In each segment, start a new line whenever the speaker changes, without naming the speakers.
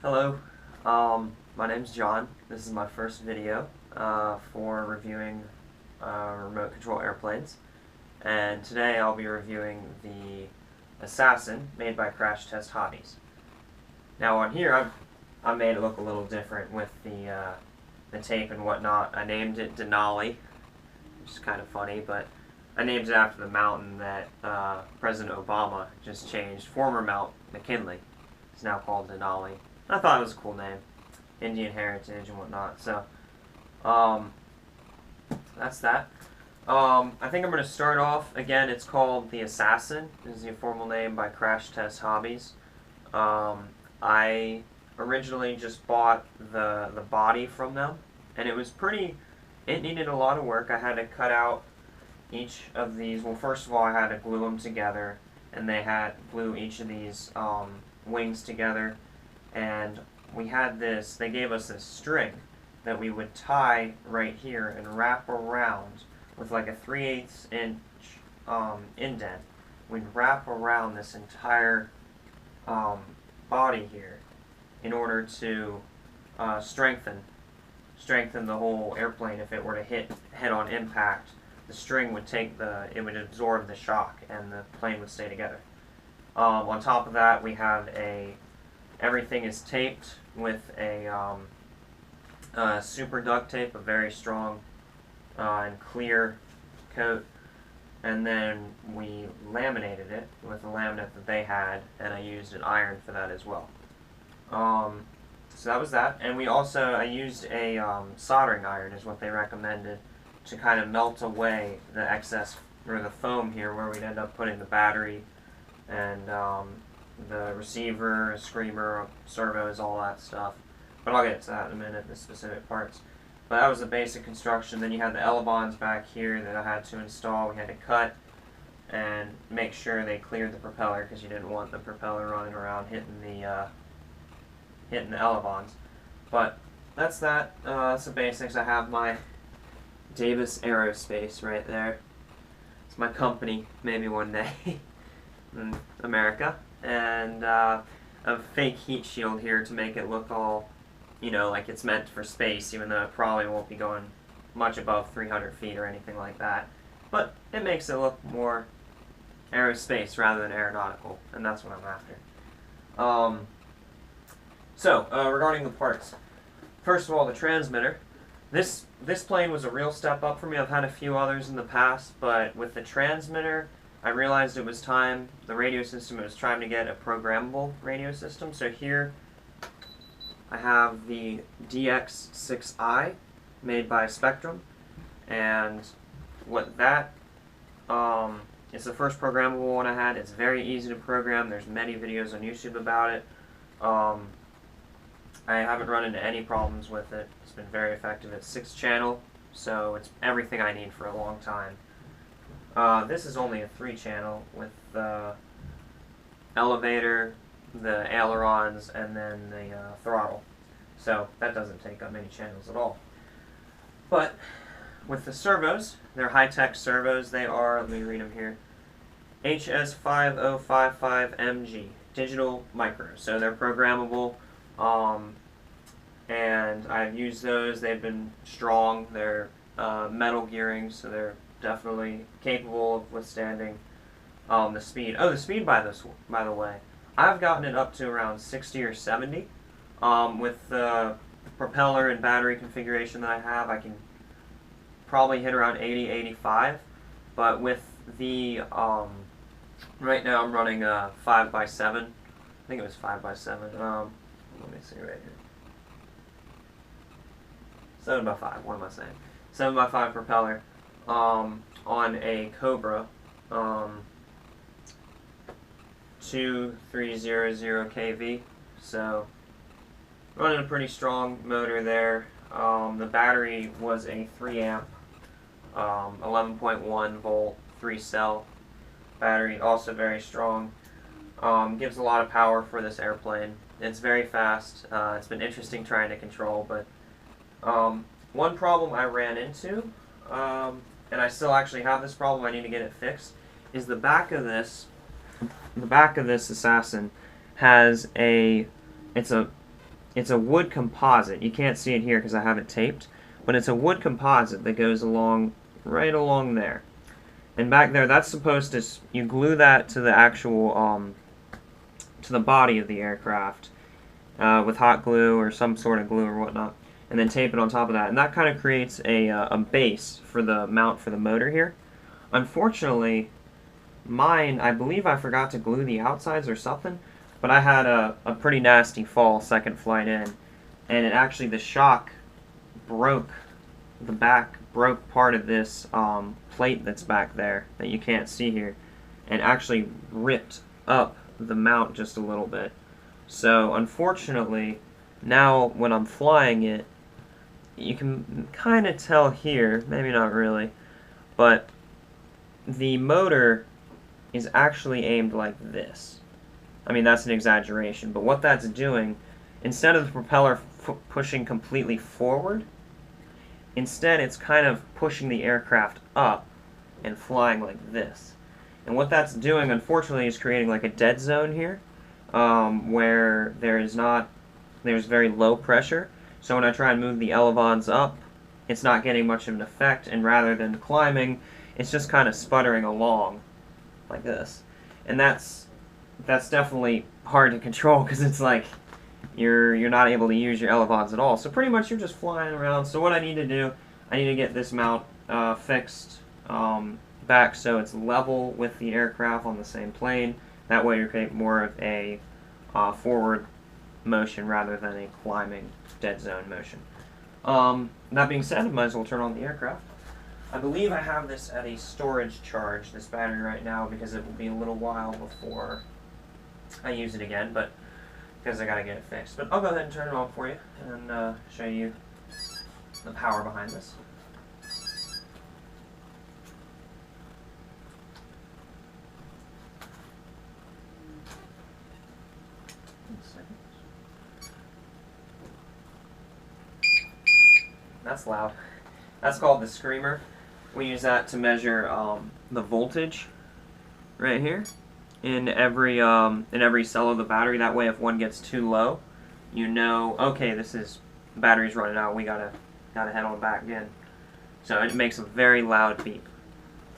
Hello, my name's John. This is my first video for reviewing remote control airplanes, and today I'll be reviewing the Assassin made by Crash Test Hobbies. Now on here I made it look a little different with the tape and whatnot. I named it Denali, which is kind of funny, but I named it after the mountain that President Obama just changed. Former Mount McKinley is now called Denali. I thought it was a cool name, Indian heritage and whatnot. So, that's that. I think I'm going to start off, again, it's called The Assassin. This is the formal name by Crash Test Hobbies. I originally just bought the body from them, and it was it needed a lot of work. I had to cut out each of these. Well, first of all, I had to glue them together, and they had glue each of these wings together. And we had this, they gave us this string that we would tie right here and wrap around with like a 3/8 inch indent. We'd wrap around this entire body here in order to strengthen the whole airplane. If it were to hit head-on impact, the string would it would absorb the shock and the plane would stay together. On top of that, we have everything is taped with a super duct tape, a very strong and clear coat, and then we laminated it with a laminate that they had, and I used an iron for that as well. So that was that, and I used a soldering iron is what they recommended to kind of melt away the excess or the foam here, where we'd end up putting the battery and the receiver, a screamer, servos, all that stuff. But I'll get to that in a minute, the specific parts. But that was the basic construction. Then you had the elevons back here that I had to install. We had to cut and make sure they cleared the propeller, because you didn't want the propeller running around hitting the elevons. But that's that. That's the basics. I have my Davis Aerospace right there. It's my company, maybe one day, in America. And a fake heat shield here to make it look all, like it's meant for space, even though it probably won't be going much above 300 feet or anything like that. But it makes it look more aerospace rather than aeronautical, and that's what I'm after. Regarding the parts. First of all, the transmitter. This plane was a real step up for me. I've had a few others in the past, but with the transmitter, I realized it was time, the radio system, it was time to get a programmable radio system. So here I have the DX6i made by Spectrum, and what that, it's the first programmable one I had. It's very easy to program. There's many videos on YouTube about it. I haven't run into any problems with it. It's been very effective. It's 6-channel, so it's everything I need for a long time. This is only a 3-channel with the elevator, the ailerons, and then the throttle. So that doesn't take up many channels at all. But with the servos, they're high-tech servos. They are, let me read them here, HS5055MG, digital micro. So they're programmable, and I've used those. They've been strong. They're metal gearing, so they're definitely capable of withstanding the speed. Oh, the speed, by the way, I've gotten it up to around 60 or 70. With the propeller and battery configuration that I have, I can probably hit around 80, 85. But with the, right now I'm running a 5x7. I think it was 5x7. Let me see right here. 7x5, what am I saying? 7x5 propeller. On a Cobra 2300 kV, so running a pretty strong motor there. The battery was a 3 amp 11.1 volt 3-cell battery, also very strong. Gives a lot of power for this airplane. It's very fast. It's been interesting trying to control, but one problem I ran into, and I still actually have this problem, I need to get it fixed, is the back of this Assassin has it's a it's a wood composite. You can't see it here because I have it taped, but it's a wood composite that goes along right along there. And back there, that's supposed to, you glue that to the actual, to the body of the aircraft with hot glue or some sort of glue or whatnot, and then tape it on top of that. And that kind of creates a base for the mount for the motor here. Unfortunately, mine, I believe I forgot to glue the outsides or something, but I had a pretty nasty fall second flight in, and it actually, the shock broke the back, broke part of this plate that's back there that you can't see here, and actually ripped up the mount just a little bit. So unfortunately, now when I'm flying it, you can kind of tell here, maybe not really, but the motor is actually aimed like this. I mean, that's an exaggeration, but what that's doing, instead of the propeller pushing completely forward, instead it's kind of pushing the aircraft up and flying like this. And what that's doing, unfortunately, is creating like a dead zone here, where there's very low pressure. So when I try and move the elevons up, it's not getting much of an effect, and rather than climbing, it's just kind of sputtering along like this. And that's definitely hard to control because it's like you're not able to use your elevons at all. So pretty much you're just flying around. So what I need to do, I need to get this mount fixed back so it's level with the aircraft on the same plane. That way you create more of a forward motion rather than a climbing dead zone motion. That being said, I might as well turn on the aircraft. I believe I have this at a storage charge, this battery right now, because it will be a little while before I use it again, but because I gotta get it fixed. But I'll go ahead and turn it on for you and show you the power behind this. That's loud. That's called the screamer. We use that to measure the voltage right here in every cell of the battery. That way, if one gets too low, you know, okay, the battery's running out. We gotta head on back again. So it makes a very loud beep.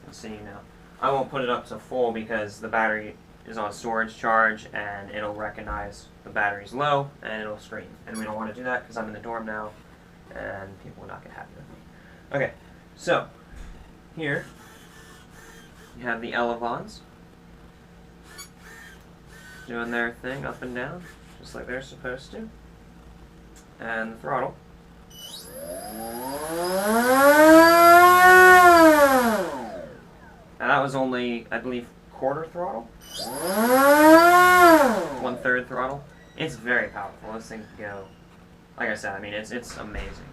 Let's see now. I won't put it up to full because the battery is on storage charge and it'll recognize the battery's low and it'll scream. And we don't want to do that because I'm in the dorm now and people will not get happy with me. Okay, so here you have the elevons doing their thing up and down, just like they're supposed to. And the throttle. Now that was only, I believe, quarter throttle? 1/3 throttle. It's very powerful. This thing can go, like I said, I mean, it's amazing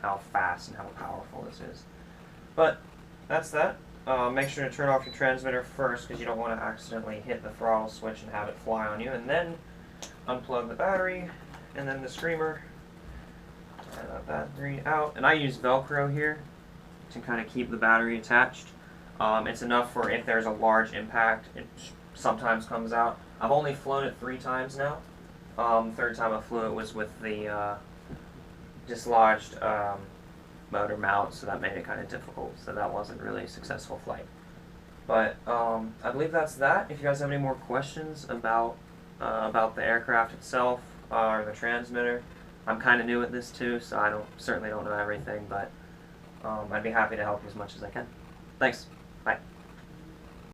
how fast and how powerful this is. But that's that. Make sure to turn off your transmitter first because you don't want to accidentally hit the throttle switch and have it fly on you. And then unplug the battery and then the screamer. And the battery out. And I use Velcro here to kind of keep the battery attached. It's enough for if there's a large impact, it sometimes comes out. I've only flown it 3 times now. Third time I flew it was with the dislodged motor mount, so that made it kind of difficult. So that wasn't really a successful flight. But I believe that's that. If you guys have any more questions about the aircraft itself or the transmitter, I'm kind of new at this too, so I certainly don't know everything, but I'd be happy to help you as much as I can. Thanks. Bye.